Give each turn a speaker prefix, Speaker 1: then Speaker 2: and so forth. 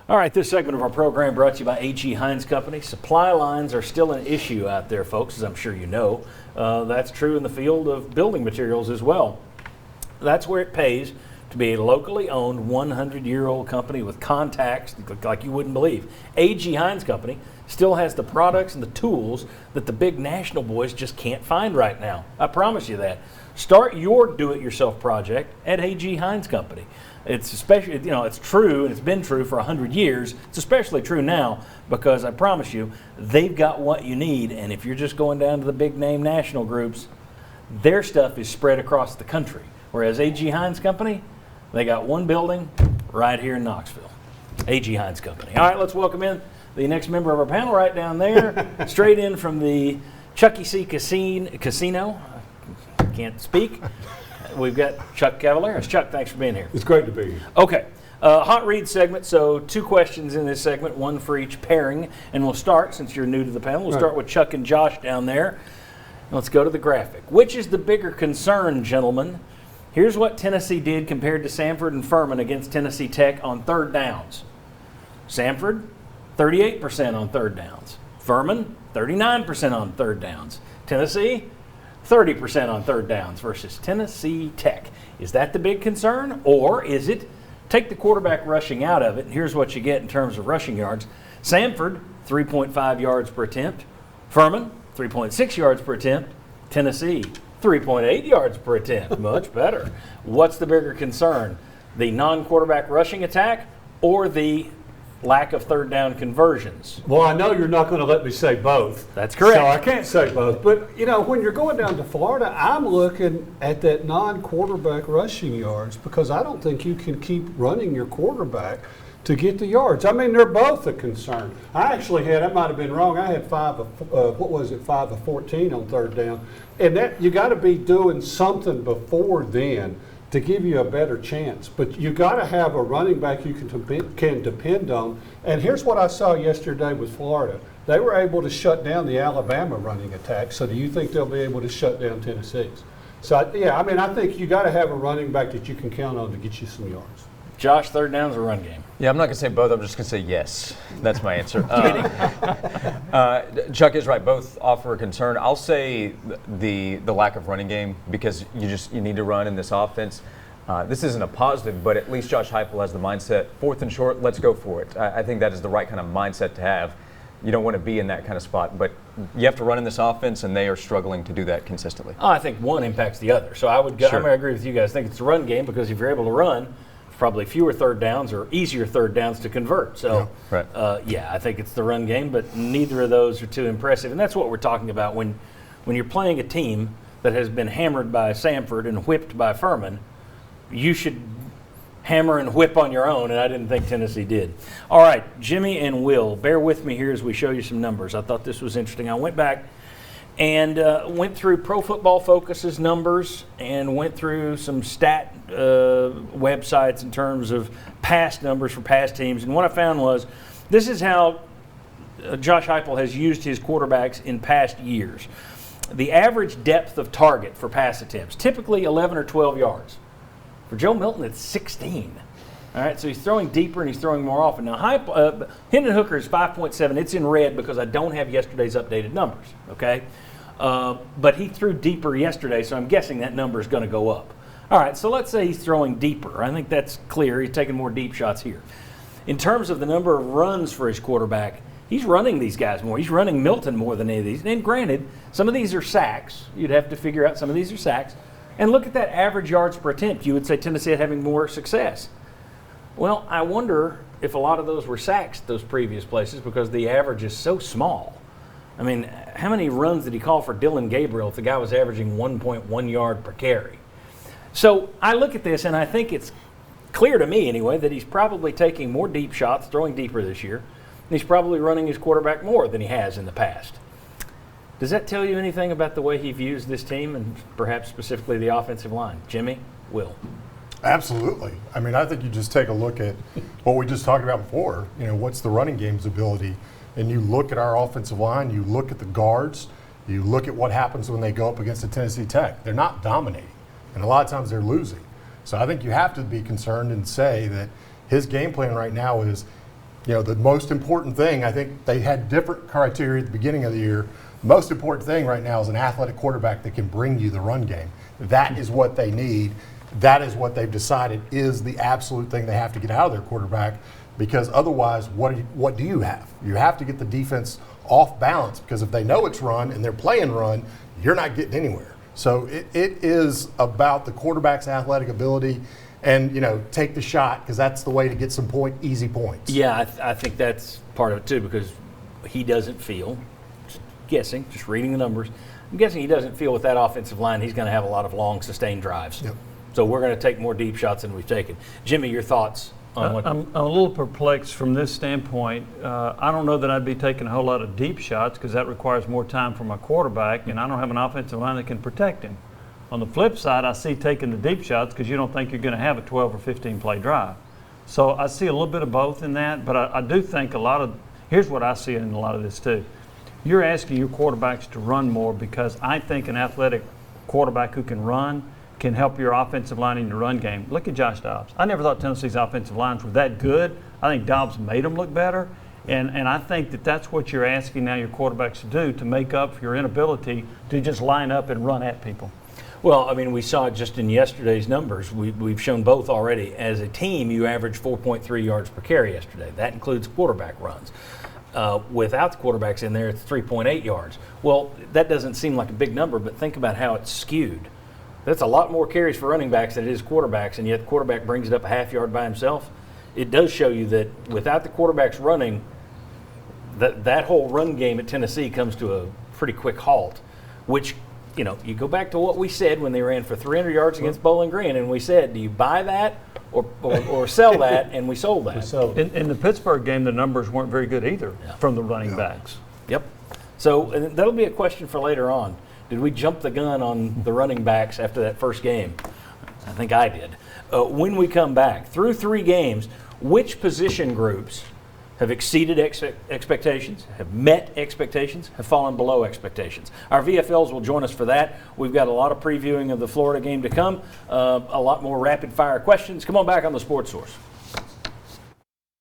Speaker 1: All right, this segment of our program brought to you by A.G. Hines Company. Supply lines are still an issue out there, folks, as I'm sure you know. That's true in the field of building materials as well. That's where it pays to be a locally owned 100-year-old company with contacts like you wouldn't believe. A.G. Hines Company still has the products and the tools that the big national boys just can't find right now. I promise you that. Start your do-it-yourself project at A.G. Hines Company. It's especially, it's true, and it's been true for 100 years. It's especially true now because I promise you, they've got what you need. And if you're just going down to the big name national groups, their stuff is spread across the country. Whereas A.G. Hines Company, they got one building right here in Knoxville. A.G. Hines Company. All right, let's welcome in the next member of our panel right down there, straight in from the Chuck E. C. Casino. I can't speak. We've got Chuck Cavalier. Chuck, thanks for being here.
Speaker 2: It's great to be here.
Speaker 1: Okay. Hot read segment, so 2 questions in this segment, one for each pairing. And we'll start, since you're new to the panel, we'll start with Chuck and Josh down there. Let's go to the graphic. Which is the bigger concern, gentlemen? Here's what Tennessee did compared to Samford and Furman against Tennessee Tech on third downs. Samford, 38% on third downs. Furman, 39% on third downs. Tennessee, 30% on third downs versus Tennessee Tech. Is that the big concern, or is it take the quarterback rushing out of it, and here's what you get in terms of rushing yards. Samford, 3.5 yards per attempt. Furman, 3.6 yards per attempt. Tennessee, 3.8 yards per attempt. Much better. What's the bigger concern? The non-quarterback rushing attack or the lack of third down conversions?
Speaker 2: Well, I know you're not going to let me say both.
Speaker 1: That's correct.
Speaker 2: So I can't say both. But, when you're going down to Florida, I'm looking at that non-quarterback rushing yards because I don't think you can keep running your quarterback to get the yards. I mean, they're both a concern. I actually had, I might have been wrong, I had 5 of 14 on third down. And that you got to be doing something before then to give you a better chance. But you got to have a running back you can depend on. And here's what I saw yesterday with Florida. They were able to shut down the Alabama running attack. So do you think they'll be able to shut down Tennessee's? So, I think you got to have a running back that you can count on to get you some yards.
Speaker 1: Josh, third down's a run game.
Speaker 3: Yeah, I'm not going to say both. I'm just going to say yes. That's my answer. Chuck is right. Both offer a concern. I'll say the lack of running game because you need to run in this offense. This isn't a positive, but at least Josh Heupel has the mindset, 4th and short, let's go for it. I think that is the right kind of mindset to have. You don't want to be in that kind of spot, but you have to run in this offense, and they are struggling to do that consistently.
Speaker 1: I think one impacts the other. So I would I'm going to agree with you guys. I think it's a run game because if you're able to run, probably fewer third downs or easier third downs to convert. So, I think it's the run game, but neither of those are too impressive. And that's what we're talking about when you're playing a team that has been hammered by Samford and whipped by Furman, you should hammer and whip on your own, and I didn't think Tennessee did. All right, Jimmy and Will, bear with me here as we show you some numbers. I thought this was interesting. I went back and went through Pro Football Focus's numbers and went through some stat websites in terms of past numbers for past teams. And what I found was this is how Josh Heupel has used his quarterbacks in past years. The average depth of target for pass attempts, typically 11 or 12 yards. For Joe Milton, it's 16. All right, so he's throwing deeper and he's throwing more often. Now, Hendon Hooker is 5.7. It's in red because I don't have yesterday's updated numbers, okay? But he threw deeper yesterday, so I'm guessing that number is going to go up. All right, so let's say he's throwing deeper. I think that's clear. He's taking more deep shots here. In terms of the number of runs for his quarterback, he's running these guys more. He's running Milton more than any of these. And granted, some of these are sacks. You'd have to figure out some of these are sacks. And look at that average yards per attempt. You would say Tennessee is having more success. Well, I wonder if a lot of those were sacks, those previous places, because the average is so small. I mean, how many runs did he call for Dylan Gabriel if the guy was averaging 1.1 yard per carry? So I look at this, and I think it's clear to me anyway that he's probably taking more deep shots, throwing deeper this year, and he's probably running his quarterback more than he has in the past. Does that tell you anything about the way he views this team and perhaps specifically the offensive line? Jimmy, Will?
Speaker 4: Absolutely. I mean, I think you just take a look at what we just talked about before. What's the running game's ability? And you look at our offensive line, you look at the guards, you look at what happens when they go up against the Tennessee Tech. They're not dominating, and a lot of times they're losing. So I think you have to be concerned and say that his game plan right now is You know, the most important thing, I think they had different criteria at the beginning of the year. The most important thing right now is an athletic quarterback that can bring you the run game. That is what they need. That is what they've decided is the absolute thing they have to get out of their quarterback, because otherwise, what do you have? You have to get the defense off balance, because if they know it's run and they're playing run, you're not getting anywhere. So it is about the quarterback's athletic ability and, you know, take the shot, because that's the way to get some easy points.
Speaker 1: Yeah, I think that's part of it too, because he doesn't feel, just guessing, just reading the numbers, I'm guessing he doesn't feel with that offensive line he's going to have a lot of long, sustained drives.
Speaker 4: Yep.
Speaker 1: So we're going to take more deep shots than we've taken. Jimmy, your thoughts on what?
Speaker 5: I'm a little perplexed from this standpoint. I don't know that I'd be taking a whole lot of deep shots because that requires more time for my quarterback, and I don't have an offensive line that can protect him. On the flip side, I see taking the deep shots because you don't think you're going to have a 12 or 15 play drive. So I see a little bit of both in that, but I do think here's what I see in a lot of this too. You're asking your quarterbacks to run more because I think an athletic quarterback who can run can help your offensive line in your run game. Look at Josh Dobbs. I never thought Tennessee's offensive lines were that good. I think Dobbs made them look better. And I think that's what you're asking now your quarterbacks to do to make up for your inability to just line up and run at people.
Speaker 1: Well, I mean, we saw it just in yesterday's numbers. We've shown both already. As a team, you averaged 4.3 yards per carry yesterday. That includes quarterback runs. Without the quarterbacks in there, it's 3.8 yards. Well, that doesn't seem like a big number, but think about how it's skewed. That's a lot more carries for running backs than it is quarterbacks, and yet the quarterback brings it up a half yard by himself. It does show you that without the quarterbacks running, that whole run game at Tennessee comes to a pretty quick halt, which, you know, you go back to what we said when they ran for 300 yards against Bowling Green, and we said, do you buy that or sell that? And we sold that.
Speaker 5: In the Pittsburgh game, the numbers weren't very good either from the running backs.
Speaker 1: Yep. So and that'll be a question for later on. Did we jump the gun on the running backs after that first game? I think I did. When we come back, through 3 games, which position groups have exceeded expectations, have met expectations, have fallen below expectations? Our VFLs will join us for that. We've got a lot of previewing of the Florida game to come, a lot more rapid-fire questions. Come on back on the Sports Source.